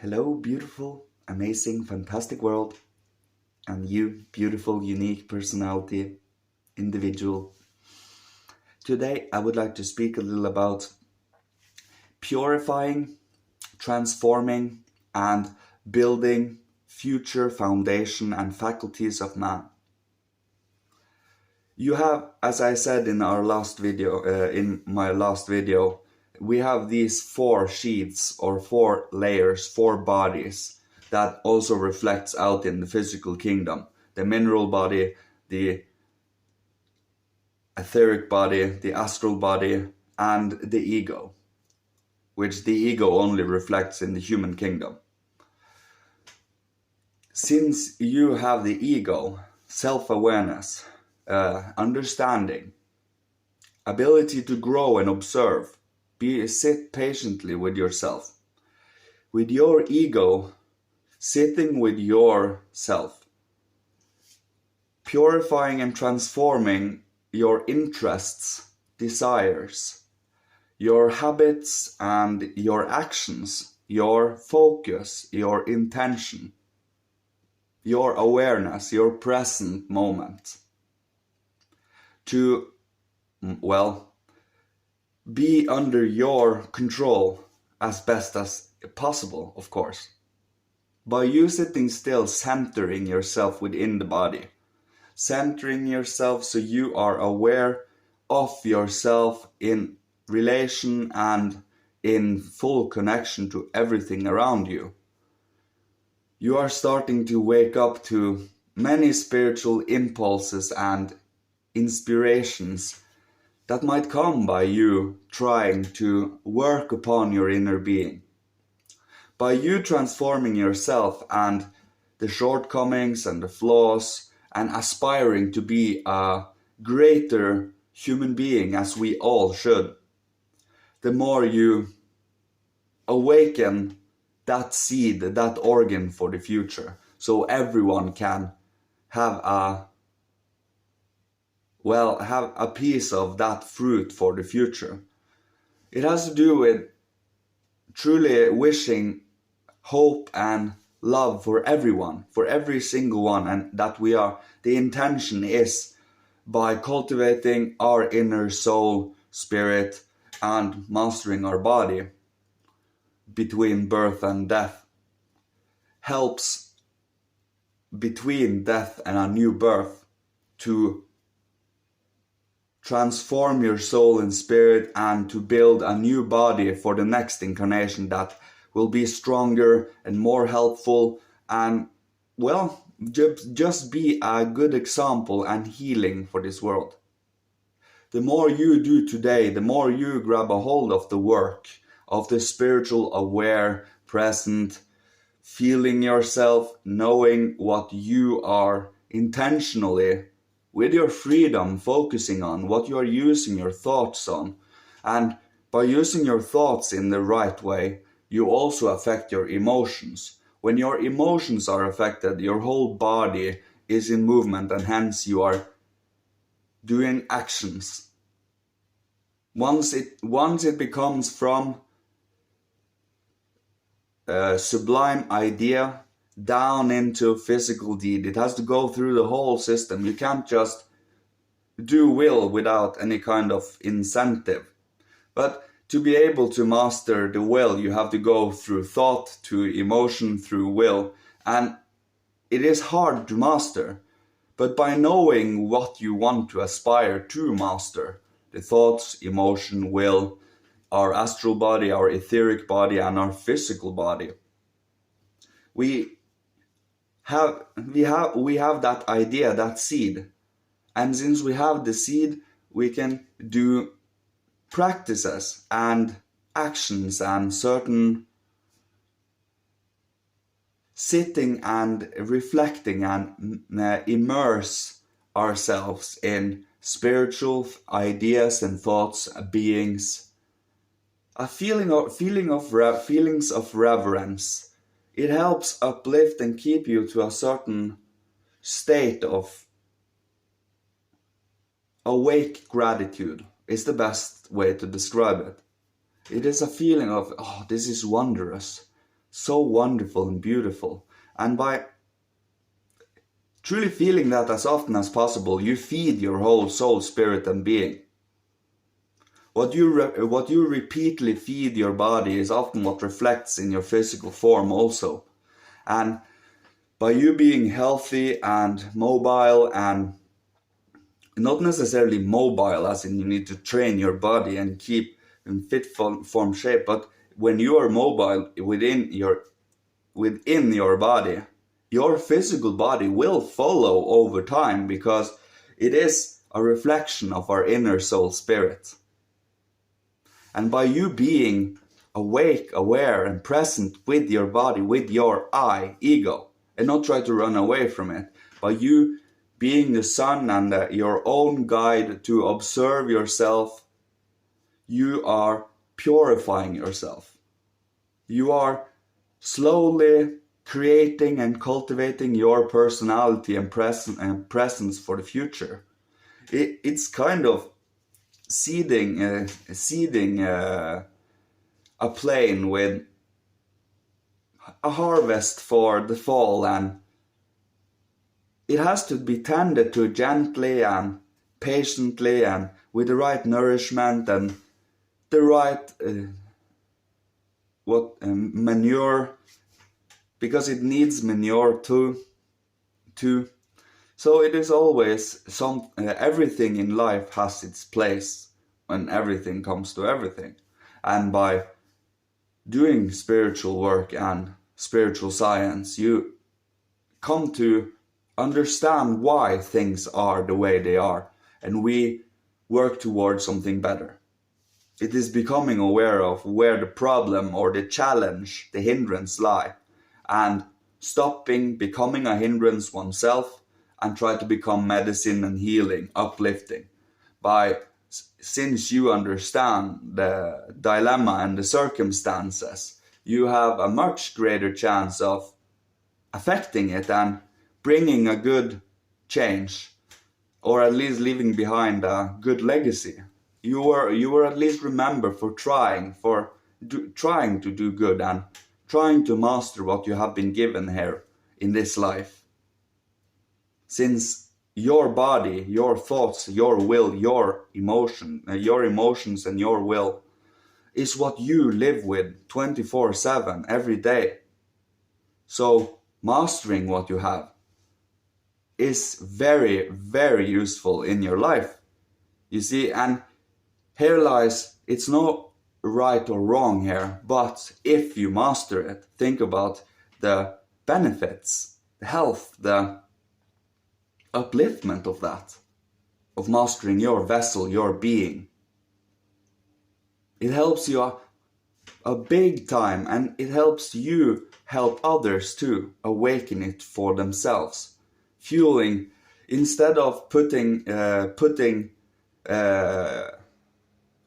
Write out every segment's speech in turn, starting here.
Hello, beautiful, amazing, fantastic world, and you, beautiful, unique personality, individual. Today, I would like to speak a little about purifying, transforming, and building future foundation and faculties of man. You have, as I said in our last video, we have these 4 sheaths or 4 layers, 4 bodies that also reflects out in the physical kingdom. The mineral body, the etheric body, the astral body, and the ego, which the ego only reflects in the human kingdom. Since you have the ego, self-awareness, understanding, ability to grow and observe, sit patiently with yourself. With your ego, sitting with yourself, purifying and transforming your interests, desires, your habits and your actions, your focus, your intention, your awareness, your present moment. To, be under your control as best as possible, of course. By you sitting still, centering yourself within the body. Centering yourself so you are aware of yourself in relation and in full connection to everything around you. You are starting to wake up to many spiritual impulses and inspirations that might come by you trying to work upon your inner being. By you transforming yourself and the shortcomings and the flaws and aspiring to be a greater human being, as we all should, the more you awaken that seed, that organ for the future, so everyone can have a piece of that fruit for the future. It has to do with truly wishing hope and love for everyone, for every single one, and that the intention is by cultivating our inner soul, spirit, and mastering our body between birth and death, helps between death and a new birth to transform your soul and spirit and to build a new body for the next incarnation that will be stronger and more helpful and, just be a good example and healing for this world. The more you do today, the more you grab a hold of the work, of the spiritual aware, present, feeling yourself, knowing what you are intentionally, with your freedom, focusing on what you are using your thoughts on. And by using your thoughts in the right way, you also affect your emotions. When your emotions are affected, your whole body is in movement, and hence you are doing actions. Once it becomes from a sublime idea down into physical deed, it has to go through the whole system. You can't just do will without any kind of incentive. But to be able to master the will, you have to go through thought, to emotion, through will. And it is hard to master. But by knowing what you want to aspire to master, the thoughts, emotion, will, our astral body, our etheric body, and our physical body, we have that idea, that seed. And since we have the seed, we can do practices and actions and certain sitting and reflecting and immerse ourselves in spiritual ideas and thoughts, beings, a feelings of reverence. It helps uplift and keep you to a certain state of awake gratitude is the best way to describe it. It is a feeling of, oh, this is wondrous. so wonderful and beautiful. And by truly feeling that as often as possible, you feed your whole soul, spirit, and being. What you repeatedly feed your body is often what reflects in your physical form also. And by you being healthy and mobile, and not necessarily mobile as in you need to train your body and keep in fit form shape, but when you are mobile within your body, your physical body will follow over time, because it is a reflection of our inner soul spirit. And by you being awake, aware, and present with your body, with your I, ego, and not try to run away from it, by you being the sun and your own guide to observe yourself, you are purifying yourself. You are slowly creating and cultivating your personality and presence for the future. It's kind of seeding a plain with a harvest for the fall, and it has to be tended to gently and patiently and with the right nourishment and the right manure, because it needs manure too. So it is always everything in life has its place when everything comes to everything. And by doing spiritual work and spiritual science, you come to understand why things are the way they are, and we work towards something better. It is becoming aware of where the problem or the challenge, the hindrance lie, and stopping becoming a hindrance oneself and try to become medicine and healing, uplifting. Since you understand the dilemma and the circumstances, you have a much greater chance of affecting it and bringing a good change, or at least leaving behind a good legacy. You were at least remembered for trying to do good and trying to master what you have been given here in this life. Since your body, your thoughts, your will, your emotions and your will is what you live with 24/7 every day. So mastering what you have is very, very useful in your life. You see, and here lies, it's no right or wrong here, but if you master it, think about the benefits, the health, the upliftment of that, of mastering your vessel, your being. It helps you a big time, and it helps you help others to awaken it for themselves. Fueling, instead of putting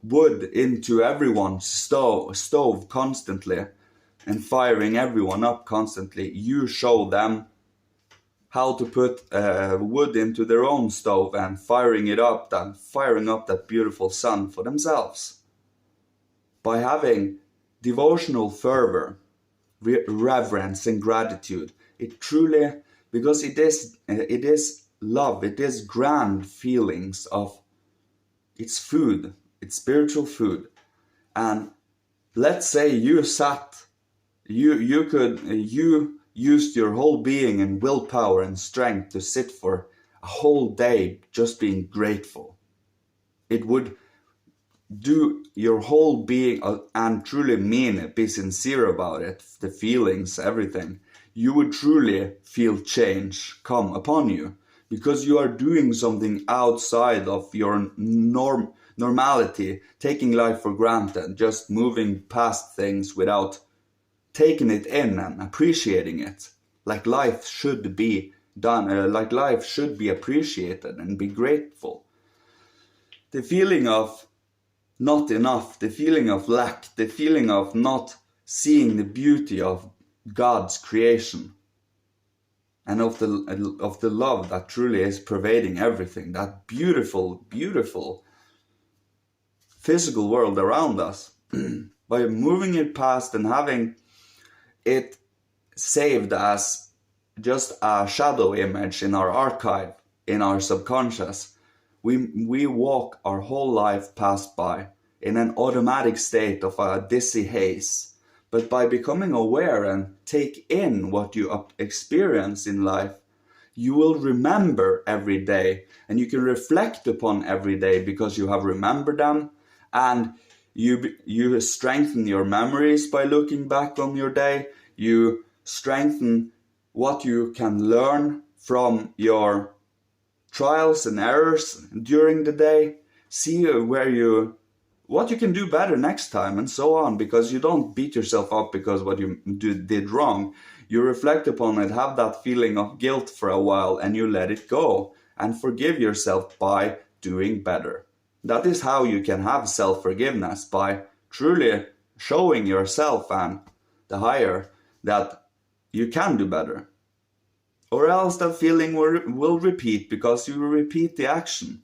wood into everyone's stove constantly and firing everyone up constantly, you show them how to put wood into their own stove and firing up that beautiful sun for themselves. By having devotional fervor, reverence and gratitude, it truly, because it is love, it is grand feelings of, it's food, it's spiritual food. And let's say you used your whole being and willpower and strength to sit for a whole day just being grateful. It would do your whole being and truly mean it, be sincere about it, the feelings, everything. You would truly feel change come upon you, because you are doing something outside of your normality, taking life for granted, just moving past things without taking it in and appreciating it, like life should be done, like life should be appreciated and be grateful. The feeling of not enough, the feeling of lack, the feeling of not seeing the beauty of God's creation and of the love that truly is pervading everything, that beautiful, beautiful physical world around us. By moving it past and having it saved as just a shadow image in our archive, in our subconscious. We walk our whole life past by in an automatic state of a dizzy haze. But by becoming aware and take in what you experience in life, you will remember every day, and you can reflect upon every day because you have remembered them, and you strengthen your memories by looking back on your day. You strengthen what you can learn from your trials and errors during the day. See what you can do better next time, and so on, because you don't beat yourself up because what you did wrong. You reflect upon it, have that feeling of guilt for a while, and you let it go and forgive yourself by doing better. That is how you can have self-forgiveness, by truly showing yourself and the higher that you can do better. Or else that feeling will repeat because you repeat the action.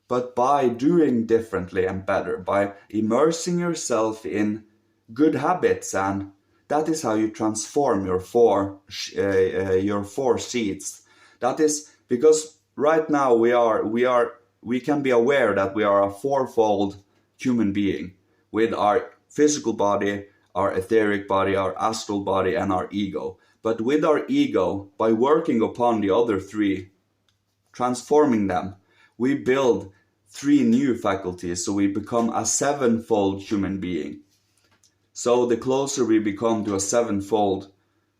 But by doing differently and better, by immersing yourself in good habits, and that is how you transform your four seeds. That is because right now we can be aware that we are a fourfold human being, with our physical body, our etheric body, our astral body, and our ego. But with our ego, by working upon the other three, transforming them, we build 3 new faculties, so we become a sevenfold human being. So the closer we become to a sevenfold,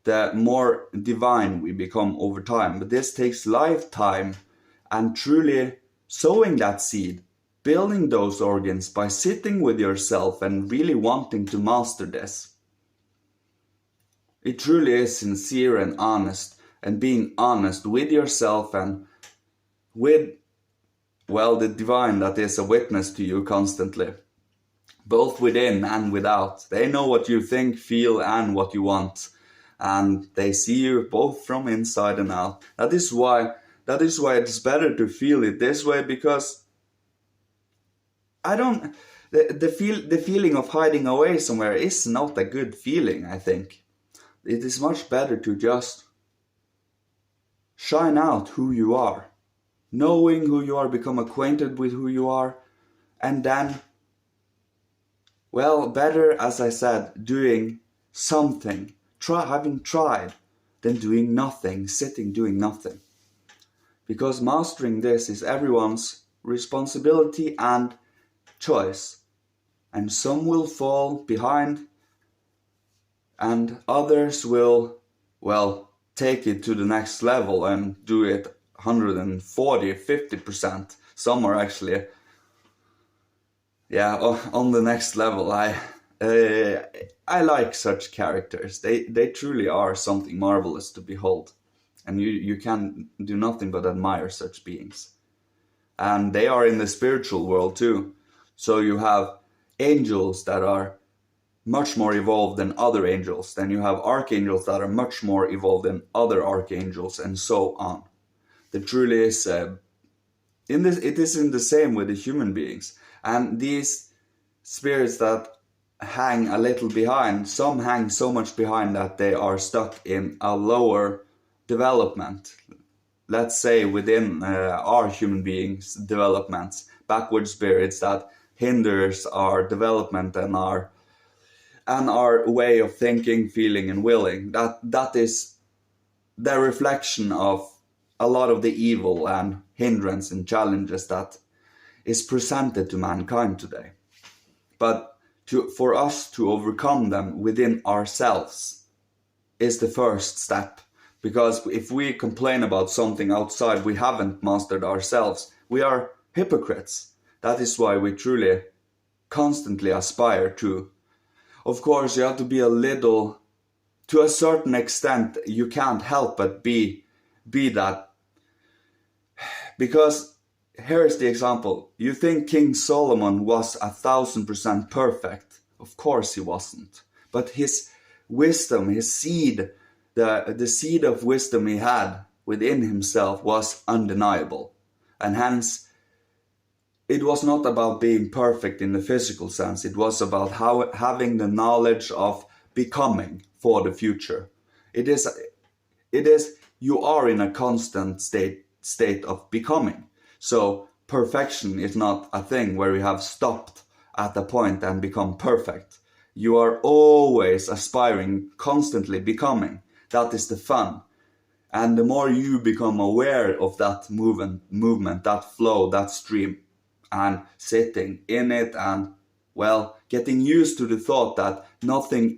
the more divine we become over time. But this takes lifetime, and truly sowing that seed, building those organs by sitting with yourself and really wanting to master this. It truly is sincere and honest, and being honest with yourself and with, well, the divine that is a witness to you constantly, both within and without. They know what you think, feel, and what you want, and they see you both from inside and out. That is why it's better to feel it this way, because the feeling of hiding away somewhere is not a good feeling. I think it is much better to just shine out who you are, knowing who you are, become acquainted with who you are, and then, well, better, as I said, doing something, having tried, than doing nothing, sitting doing nothing. Because mastering this is everyone's responsibility and choice. And some will fall behind, and others will, well, take it to the next level and do it 140, 50%. Some are actually, on the next level. I like such characters. They truly are something marvelous to behold. And you can do nothing but admire such beings. And they are in the spiritual world too. So you have angels that are much more evolved than other angels. Then you have archangels that are much more evolved than other archangels, and so on. There truly is it is in the same with the human beings. And these spirits that hang a little behind, some hang so much behind that they are stuck in a lower development. Let's say within our human beings' developments, backward spirits that hinders our development and our way of thinking, feeling, and willing. That is the reflection of a lot of the evil and hindrance and challenges that is presented to mankind today. But for us to overcome them within ourselves is the first step. Because if we complain about something outside we haven't mastered ourselves, we are hypocrites. That is why we truly constantly aspire to. Of course, you have to be to a certain extent, you can't help but be that. Because here is the example. You think King Solomon was 1,000% perfect. Of course he wasn't. But his wisdom, his seed, the seed of wisdom he had within himself was undeniable. And hence, it was not about being perfect in the physical sense. It was about having the knowledge of becoming for the future. It is you are in a constant state of becoming. So perfection is not a thing where you have stopped at a point and become perfect. You are always aspiring, constantly becoming. That is the fun. And the more you become aware of that movement, that flow, that stream, and sitting in it, and well, getting used to the thought that nothing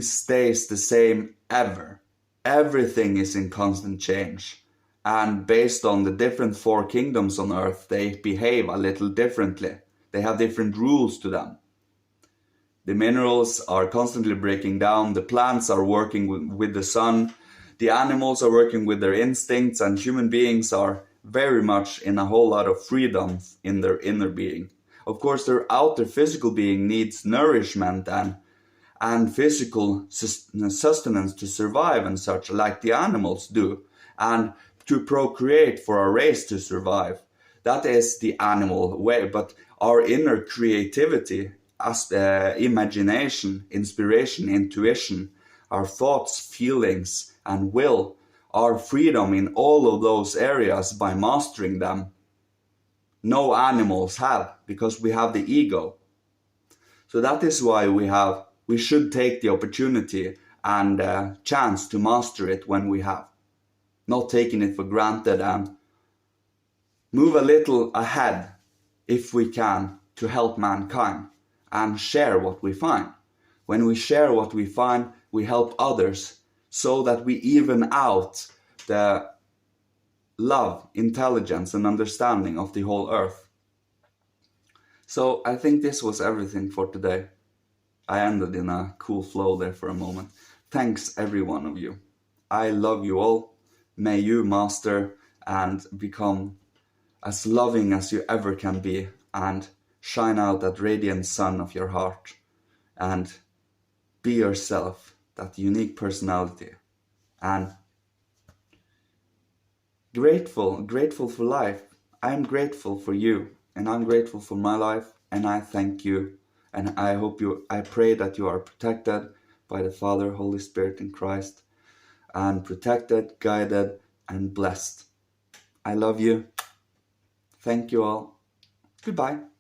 stays the same ever. Everything is in constant change. And based on the different four kingdoms on earth, they behave a little differently. They have different rules to them. The minerals are constantly breaking down, the plants are working with the sun, the animals are working with their instincts, and human beings are very much in a whole lot of freedom in their inner being. Of course, their outer physical being needs nourishment and physical sustenance to survive and such, like the animals do, and to procreate for our race to survive. That is the animal way, but our inner creativity, as imagination, inspiration, intuition, our thoughts, feelings, and will, our freedom in all of those areas by mastering them, no animals have, because we have the ego. So that is why we should take the opportunity and chance to master it when we have, not taking it for granted, and move a little ahead if we can to help mankind and share what we find. When we share what we find, we help others so that we even out the love, intelligence, and understanding of the whole earth. So I think this was everything for today. I ended in a cool flow there for a moment. Thanks every one of you. I love you all. May you master and become as loving as you ever can be, and shine out that radiant sun of your heart, and be yourself, that unique personality, and grateful for life. I'm grateful for you, and I'm grateful for my life, and I thank you, and I pray that you are protected by the Father, Holy Spirit, and Christ, and protected, guided, and blessed. I love you. Thank you all. Goodbye.